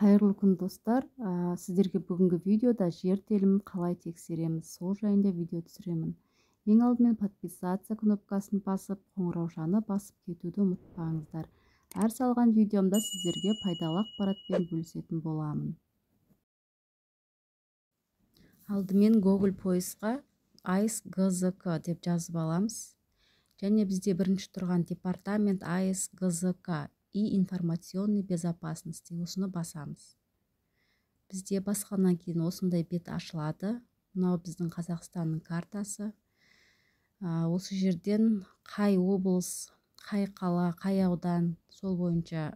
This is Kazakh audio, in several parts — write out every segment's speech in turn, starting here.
Қайырлы күн достар. Сіздерге бүгінгі видеода жер телімін қалай тексереміз, сол жайында видео түсіремін. Ең алдымен подписаться кнопкасын басып, қоңыраушаны басып кетуді ұмытпаңыздар. Әр салған видеомда сіздерге пайдалы ақпаратпен бөлісетін боламын. Алдымен Google поисқа AIS-ГЗК деп жазып аламыз. Және бізде бірінші тұрған департамент AIS-ГЗК и информационной безопасности, осыны басамыз. Бізде басқаннан кейін осындай бет ашылады. Мынау біздің Қазақстанның картасы. Осы жерден қай облыс, қай қала, қай аудан, сол бойынша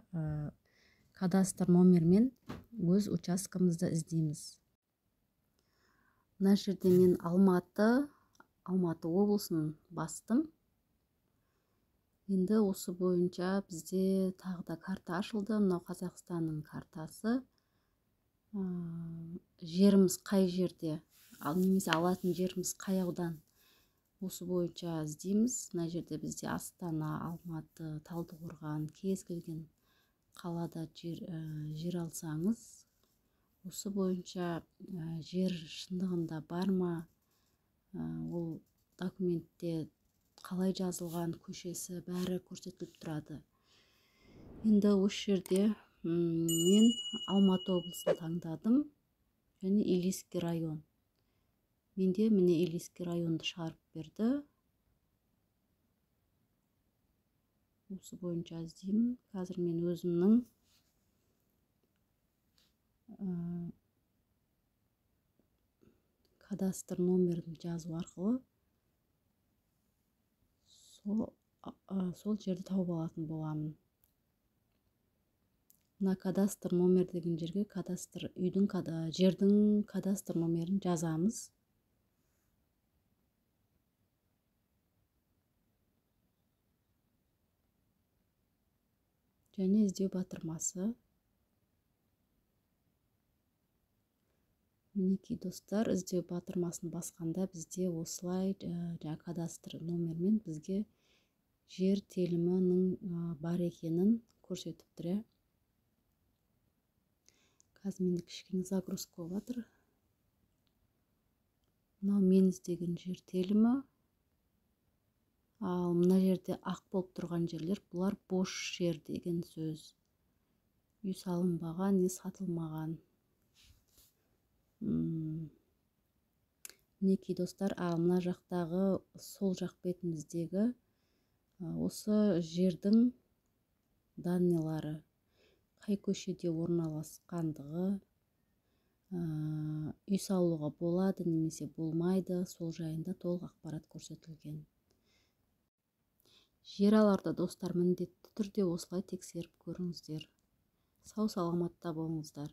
кадастр номермен өз учаскамызды іздейміз. Мына жерде мен Алматы облысын бастым. Енді осы бойынша бізде тағы да карта ашылды. Мынау Қазақстанның картасы. Жеріміз қай жерде, немесе алатын жеріміз қай аудан, осы бойынша іздейміз. Мына жерде бізде Астана, Алматы, Талдықорған, кез келген қалада жер алсаңыз, осы бойынша жер шындығында бар ма, ол документте қалай жазылған, көшесі бәрі көрсетіліп тұрады. Енді осы жерде мен Алматы облысын таңдадым және Илиский район. Менде міне Илиский районды шығарып берді. Осы бойынша іздеймін. Қазір мен өзімнің кадастр номерін жазу арқылы сол жерді тауып алатын боламын. Мына кадастр номер деген жерге жердің кадастр номерін жазамыз. Және іздеу батырмасы. Мінекей достар, іздеу батырмасын басқанда бізде осылай кадастр номермен бізге жер телімінің бар екенін көрсетіп тұр. Қазір менде кішкене загрузка болып жатыр. Мынау мен іздеген жер телімі. Ал мына жерде ақ болып тұрған жерлер, бұлар бос жер деген сөз. Үй салынбаған, не сатылмаған. Мінекей достар, мына жақтағы сол жақ бетіміздегі осы жердің данныйлары, қай көшеде орналасқандығы, үй салуға болады немесе болмайды, сол жайында толық ақпарат көрсетілген. Жер аларда достар, міндетті түрде осылай тексеріп көріңіздер. Сау саламатта болыңыздар.